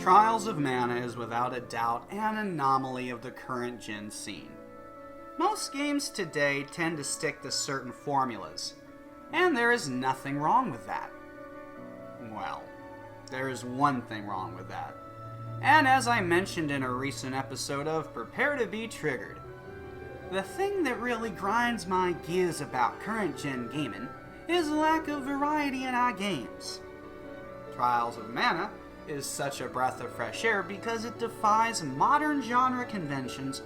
Trials of Mana is without a doubt an anomaly of the current gen scene. Most games today tend to stick to certain formulas, and there is nothing wrong with that. Well, there is one thing wrong with that. And as I mentioned in a recent episode of Prepare to Be Triggered, the thing that really grinds my gears about current gen gaming is lack of variety in our games. Trials of Mana is such a breath of fresh air because it defies modern genre conventions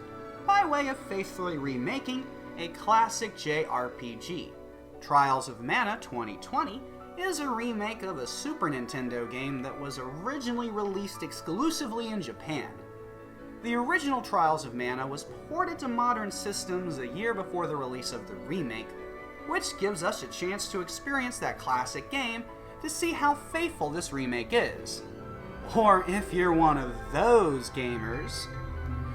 by way of faithfully remaking a classic JRPG. Trials of Mana 2020 is a remake of a Super Nintendo game that was originally released exclusively in Japan. The original Trials of Mana was ported to modern systems a year before the release of the remake, which gives us a chance to experience that classic game to see how faithful this remake is. Or if you're one of those gamers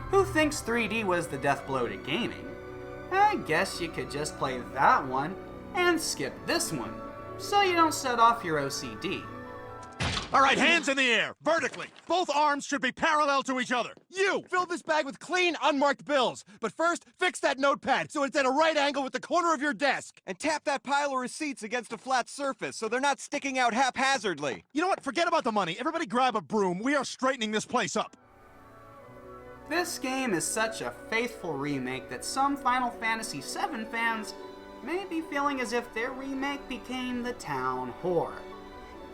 who thinks 3D was the death blow to gaming, I guess you could just play that one and skip this one, so you don't set off your OCD. All right, hands in the air, vertically. Both arms should be parallel to each other. You, fill this bag with clean, unmarked bills. But first, fix that notepad so it's at a right angle with the corner of your desk. And tap that pile of receipts against a flat surface so they're not sticking out haphazardly. You know what? Forget about the money. Everybody grab a broom. We are straightening this place up. This game is such a faithful remake that some Final Fantasy VII fans may be feeling as if their remake became the town whore.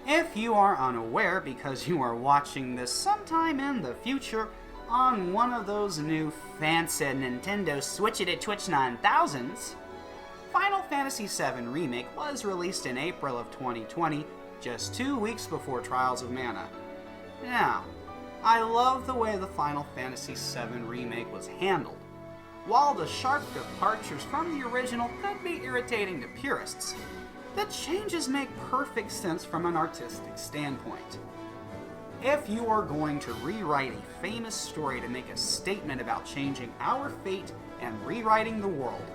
If you are unaware because you are watching this sometime in the future on one of those new fancy Nintendo Switch It at Twitch 9000s, Final Fantasy VII Remake was released in April of 2020, just 2 weeks before Trials of Mana. Now, I love the way the Final Fantasy VII Remake was handled. While the sharp departures from the original could be irritating to purists, the changes make perfect sense from an artistic standpoint. If you are going to rewrite a famous story to make a statement about changing our fate and rewriting the world,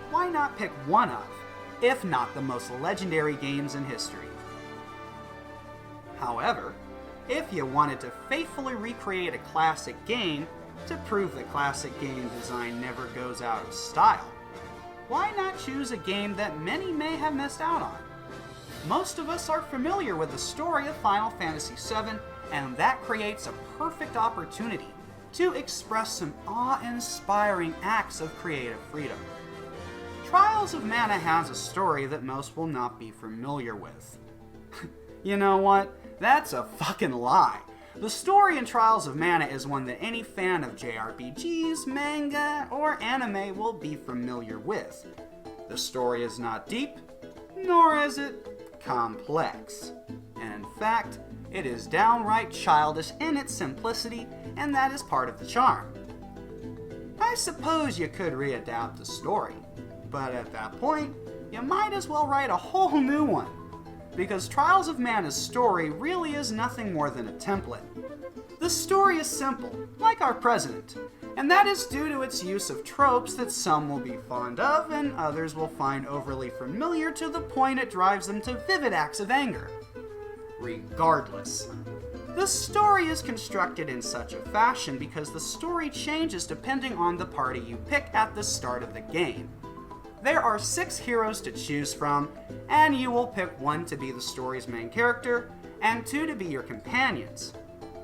why not pick one of, if not the most legendary games in history? However, if you wanted to faithfully recreate a classic game to prove that classic game design never goes out of style, why not choose a game that many may have missed out on? Most of us are familiar with the story of Final Fantasy VII, and that creates a perfect opportunity to express some awe-inspiring acts of creative freedom. Trials of Mana has a story that most will not be familiar with. You know what? That's a fucking lie. The story in Trials of Mana is one that any fan of JRPGs, manga, or anime will be familiar with. The story is not deep, nor is it complex. In fact, it is downright childish in its simplicity, and that is part of the charm. I suppose you could readapt the story, but at that point, you might as well write a whole new one, because Trials of Mana's story really is nothing more than a template. The story is simple, like our president, and that is due to its use of tropes that some will be fond of and others will find overly familiar to the point it drives them to vivid acts of anger. Regardless, the story is constructed in such a fashion because the story changes depending on the party you pick at the start of the game. There are 6 heroes to choose from, and you will pick 1 to be the story's main character, and 2 to be your companions.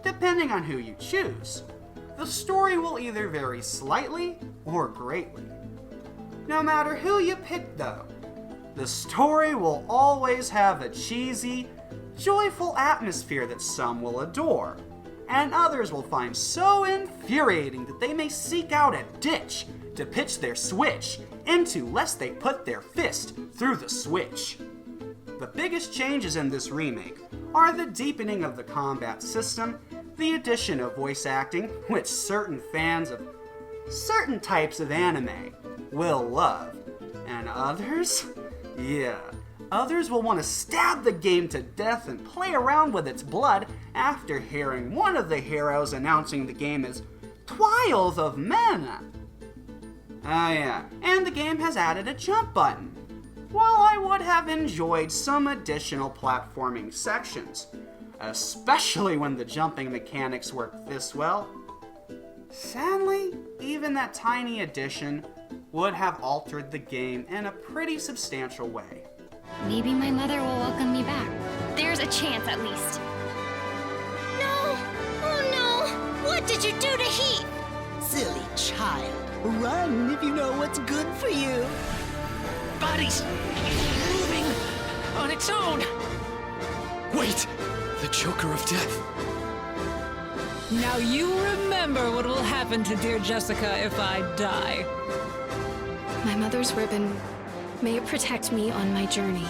Depending on who you choose, the story will either vary slightly or greatly. No matter who you pick though, the story will always have a cheesy, joyful atmosphere that some will adore, and others will find so infuriating that they may seek out a ditch to pitch their switch into lest they put their fist through the switch. The biggest changes in this remake are the deepening of the combat system, the addition of voice acting, which certain fans of certain types of anime will love, and others, others will want to stab the game to death and play around with its blood after hearing one of the heroes announcing the game as Trials of Mana. And the game has added a jump button. While I would have enjoyed some additional platforming sections, especially when the jumping mechanics work this well. Sadly, even that tiny addition would have altered the game in a pretty substantial way. Maybe my mother will welcome me back. There's a chance at least. No! Oh no! What did you do to Heath? Silly child. Run if you know what's good for you. Body's moving on its own. Wait, the Joker of Death. Now you remember what will happen to dear Jessica if I die. My mother's ribbon, may it protect me on my journey.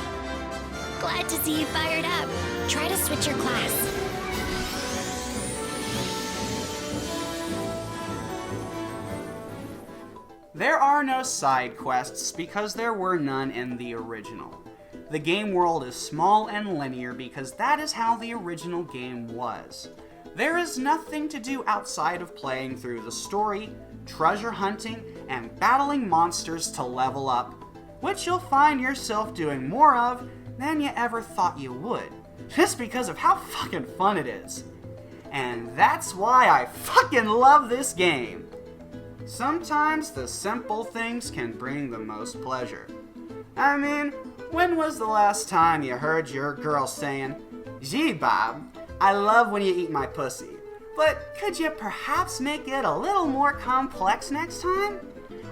Glad to see you fired up. Try to switch your class. There are no side quests because there were none in the original. The game world is small and linear because that is how the original game was. There is nothing to do outside of playing through the story, treasure hunting, and battling monsters to level up, which you'll find yourself doing more of than you ever thought you would, just because of how fucking fun it is. And that's why I fucking love this game. Sometimes the simple things can bring the most pleasure. I mean, when was the last time you heard your girl saying, "Gee, Bob, I love when you eat my pussy, but could you perhaps make it a little more complex next time?"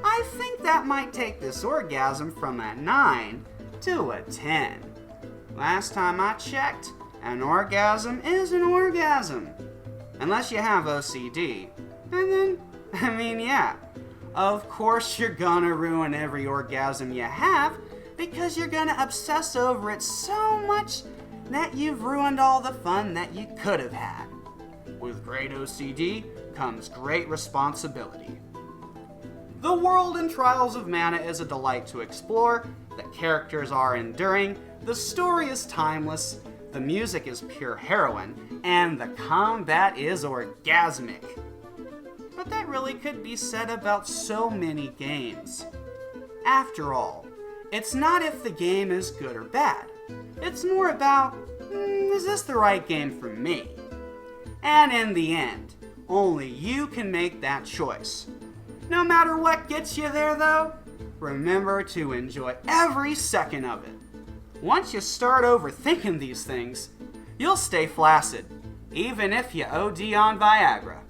I think that might take this orgasm from a 9 to a 10. Last time I checked, an orgasm is an orgasm. Unless you have OCD. And then, yeah, of course you're gonna ruin every orgasm you have because you're gonna obsess over it so much that you've ruined all the fun that you could have had. With great OCD comes great responsibility. The world in Trials of Mana is a delight to explore, the characters are enduring, the story is timeless, the music is pure heroin, and the combat is orgasmic. But that really could be said about so many games. After all, it's not if the game is good or bad. It's more about, is this the right game for me? And in the end, only you can make that choice. No matter what gets you there though, remember to enjoy every second of it. Once you start overthinking these things, you'll stay flaccid, even if you OD on Viagra.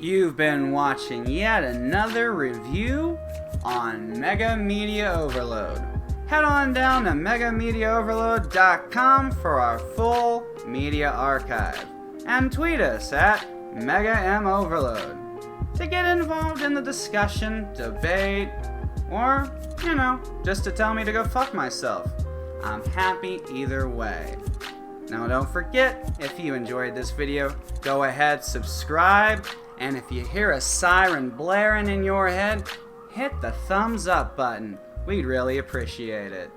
You've been watching yet another review on Mega Media Overload. Head on down to megamediaoverload.com for our full media archive. And tweet us at MegaMOverload to get involved in the discussion, debate, or, just to tell me to go fuck myself. I'm happy either way. Now don't forget, if you enjoyed this video, go ahead, subscribe, and if you hear a siren blaring in your head, hit the thumbs up button. We'd really appreciate it.